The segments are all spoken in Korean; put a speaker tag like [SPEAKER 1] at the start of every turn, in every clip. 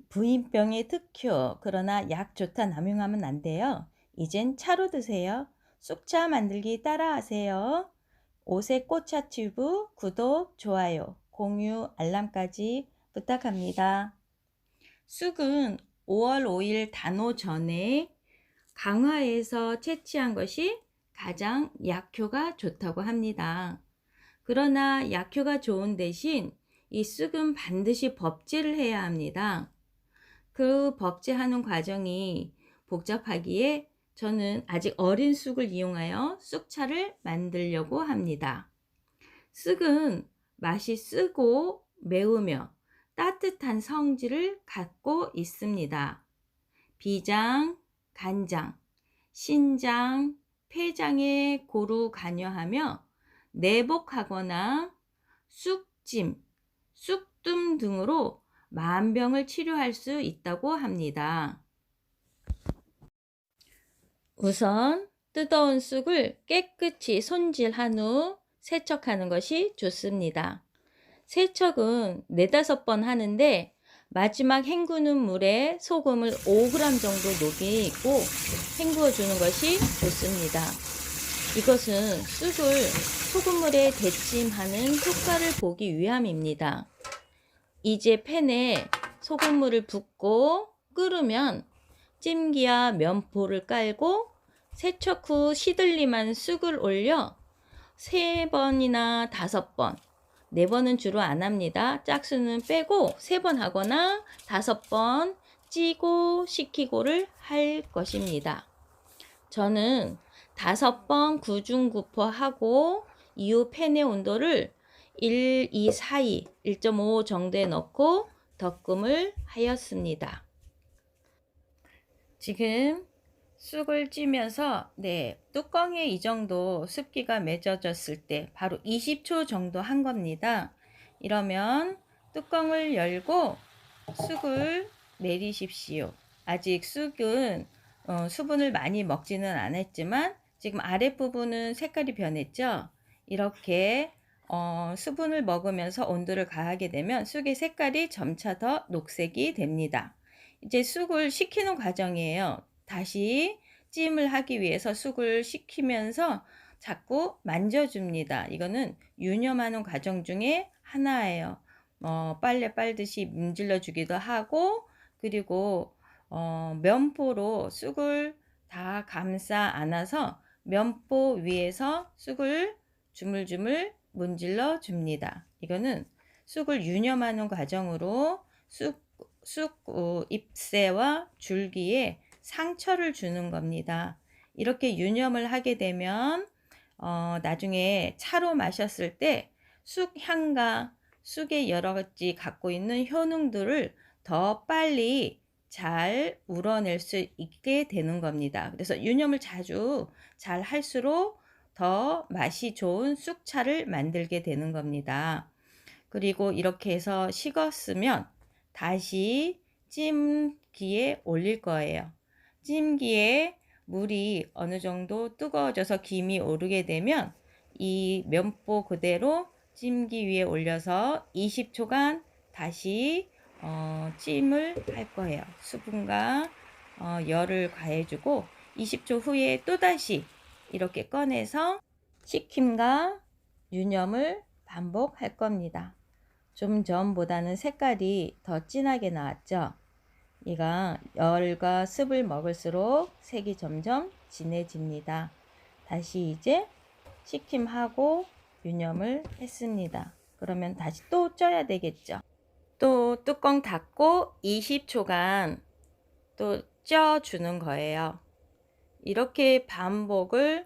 [SPEAKER 1] 부인병의 특효. 그러나 약 좋다 남용하면 안 돼요. 이젠 차로 드세요. 쑥차 만들기 따라하세요. 오색 꽃차 튜브 구독, 좋아요, 공유, 알람까지 부탁합니다. 쑥은 5월 5일 단오 전에 강화해서 채취한 것이 가장 약효가 좋다고 합니다. 그러나 약효가 좋은 대신 이 쑥은 반드시 법제를 해야 합니다. 그 법제하는 과정이 복잡하기에 저는 아직 어린 쑥을 이용하여 쑥차를 만들려고 합니다. 쑥은 맛이 쓰고 매우며 따뜻한 성질을 갖고 있습니다. 비장, 간장, 신장, 폐장에 고루 간여하며 내복하거나 쑥찜, 쑥뜸 등으로 만병을 치료할 수 있다고 합니다. 우선 뜯어온 쑥을 깨끗이 손질한 후 세척하는 것이 좋습니다. 세척은 4-5번 하는데 마지막 헹구는 물에 소금을 5g 정도 녹이고 헹구어 주는 것이 좋습니다. 이것은 쑥을 소금물에 데침하는 효과를 보기 위함입니다. 이제 팬에 소금물을 붓고 끓으면 찜기와 면포를 깔고 세척 후 시들림한 쑥을 올려 3번이나 5번, 4번은 주로 안 합니다. 짝수는 빼고 3번 하거나 5번 찌고 식히고를 할 것입니다. 저는 5번 구중구포 하고 이후 팬의 온도를 1, 2 사이 1.5 정도에 넣고 덕금을 하였습니다. 지금 쑥을 찌면서 뚜껑에 이 정도 습기가 맺어졌을 때 바로 20초 정도 한 겁니다. 이러면 뚜껑을 열고 쑥을 내리십시오. 아직 쑥은 수분을 많이 먹지는 않았지만 지금 아랫부분은 색깔이 변했죠. 이렇게 수분을 먹으면서 온도를 가하게 되면 쑥의 색깔이 점차 더 녹색이 됩니다. 이제 쑥을 식히는 과정이에요. 다시 찜을 하기 위해서 쑥을 식히면서 자꾸 만져줍니다. 이거는 유념하는 과정 중에 하나예요. 빨래 빨듯이 문질러 주기도 하고, 그리고 면포로 쑥을 다 감싸 안아서 면포 위에서 쑥을 주물주물 문질러 줍니다. 이거는 쑥을 유념하는 과정으로 쑥 잎새와 줄기에 상처를 주는 겁니다. 이렇게 유념을 하게 되면 나중에 차로 마셨을 때 쑥 향과 쑥의 여러 가지 갖고 있는 효능들을 더 빨리 잘 우러낼 수 있게 되는 겁니다. 그래서 유념을 자주 잘 할수록 더 맛이 좋은 쑥차를 만들게 되는 겁니다. 그리고 이렇게 해서 식었으면 다시 찜기에 올릴 거예요. 찜기에 물이 어느 정도 뜨거워져서 김이 오르게 되면 이 면포 그대로 찜기 위에 올려서 20초간 다시 찜을 할 거예요. 수분과 열을 가해주고 20초 후에 또다시 이렇게 꺼내서 식힘과 유념을 반복할 겁니다. 좀 전보다는 색깔이 더 진하게 나왔죠. 얘가 열과 습을 먹을수록 색이 점점 진해집니다. 다시 이제 식힘하고 유념을 했습니다. 그러면 다시 또 쪄야 되겠죠. 또 뚜껑 닫고 20초간 또 쪄주는 거예요. 이렇게 반복을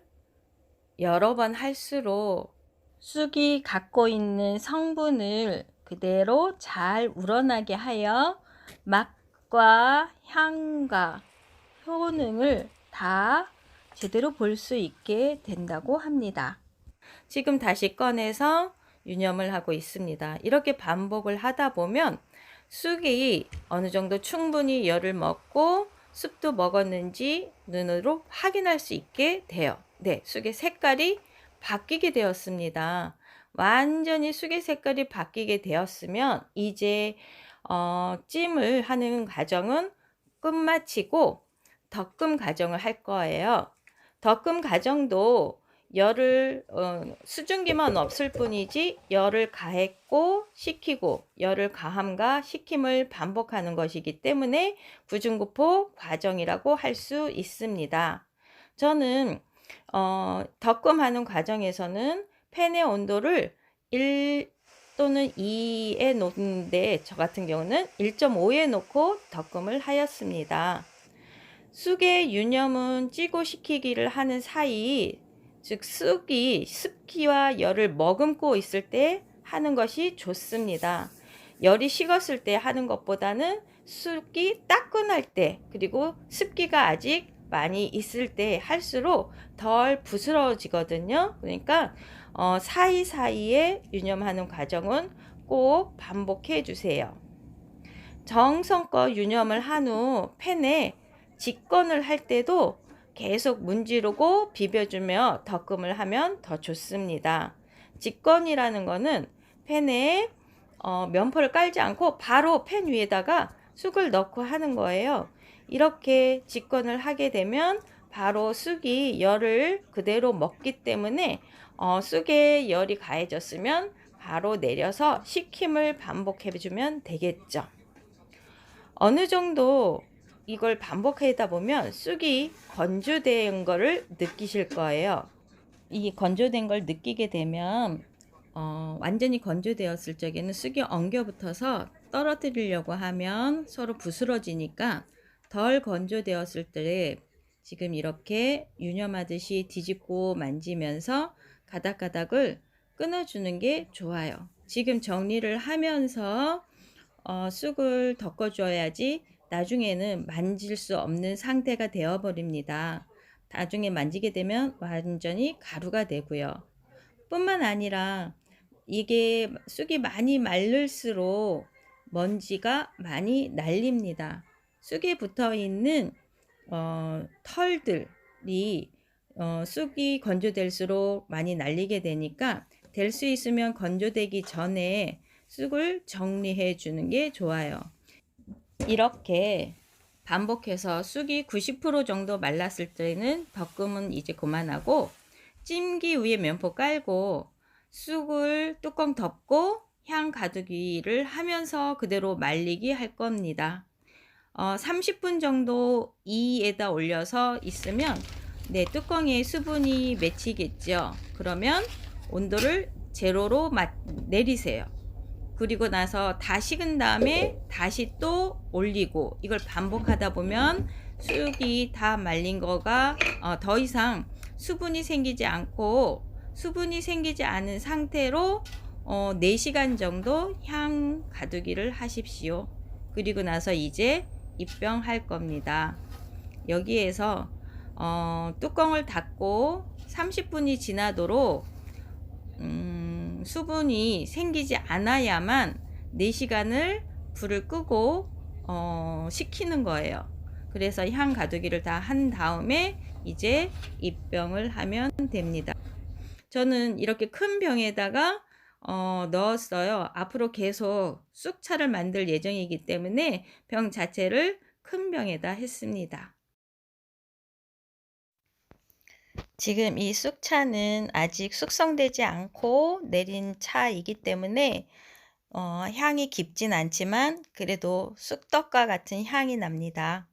[SPEAKER 1] 여러 번 할수록 쑥이 갖고 있는 성분을 그대로 잘 우러나게 하여 맛과 향과 효능을 다 제대로 볼 수 있게 된다고 합니다. 지금 다시 꺼내서 유념을 하고 있습니다. 이렇게 반복을 하다 보면 쑥이 어느 정도 충분히 열을 먹고 쑥도 먹었는지 눈으로 확인할 수 있게 돼요. 쑥의 색깔이 바뀌게 되었습니다. 완전히 쑥의 색깔이 바뀌게 되었으면 이제 찜을 하는 과정은 끝마치고 덕금 과정을 할 거예요. 덕금 과정도 열을 수증기만 없을 뿐이지 열을 가했고 식히고 열을 가함과 식힘을 반복하는 것이기 때문에 구중구포 과정이라고 할 수 있습니다. 저는 덕금하는 과정에서는 팬의 온도를 1 또는 2에 놓는데 저 같은 경우는 1.5에 놓고 덕금을 하였습니다. 쑥의 유념은 찌고 식히기를 하는 사이, 즉 쑥이 습기와 열을 머금고 있을 때 하는 것이 좋습니다. 열이 식었을 때 하는 것보다는 쑥이 따끈할 때, 그리고 습기가 아직 많이 있을 때 할수록 덜 부스러워지거든요. 그러니까 사이사이에 유념하는 과정은 꼭 반복해 주세요. 정성껏 유념을 한 후 팬에 직건을 할 때도 계속 문지르고 비벼주며 덕금을 하면 더 좋습니다. 직건이라는 거는 팬에 면포를 깔지 않고 바로 팬 위에다가 쑥을 넣고 하는 거예요. 이렇게 직건을 하게 되면 바로 쑥이 열을 그대로 먹기 때문에 쑥에 열이 가해졌으면 바로 내려서 식힘을 반복해주면 되겠죠. 어느 정도 이걸 반복하다 보면 쑥이 건조된 거를 느끼실 거예요. 이 건조된 걸 느끼게 되면 완전히 건조되었을 적에는 쑥이 엉겨붙어서 떨어뜨리려고 하면 서로 부스러지니까 덜 건조되었을 때 지금 이렇게 유념하듯이 뒤집고 만지면서 가닥가닥을 끊어주는 게 좋아요. 지금 정리를 하면서 쑥을 덮어줘야지 나중에는 만질 수 없는 상태가 되어버립니다. 나중에 만지게 되면 완전히 가루가 되고요. 뿐만 아니라 이게 쑥이 많이 마를수록 먼지가 많이 날립니다. 쑥에 붙어 있는 털들이 쑥이 건조될수록 많이 날리게 되니까 될 수 있으면 건조되기 전에 쑥을 정리해 주는 게 좋아요. 이렇게 반복해서 쑥이 90% 정도 말랐을 때는 덕금은 이제 그만하고 찜기 위에 면포 깔고 쑥을 뚜껑 덮고 향 가두기를 하면서 그대로 말리기 할 겁니다. 30분 정도 2에다 올려서 있으면 뚜껑에 수분이 맺히겠죠. 그러면 온도를 제로로 내리세요. 그리고 나서 다 식은 다음에 다시 또 올리고 이걸 반복하다 보면 쑥이 다 말린 거가 더 이상 수분이 생기지 않고, 수분이 생기지 않은 상태로 4시간 정도 향 가두기를 하십시오. 그리고 나서 이제 입병할 겁니다. 여기에서 뚜껑을 닫고 30분이 지나도록 수분이 생기지 않아야만 4시간을 불을 끄고 식히는 거예요. 그래서 향 가두기를 다 한 다음에 이제 입병을 하면 됩니다. 저는 이렇게 큰 병에다가 넣었어요. 앞으로 계속 쑥차를 만들 예정이기 때문에 병 자체를 큰 병에다 했습니다. 지금 이 쑥차는 아직 숙성되지 않고 내린 차이기 때문에 향이 깊진 않지만 그래도 쑥떡과 같은 향이 납니다.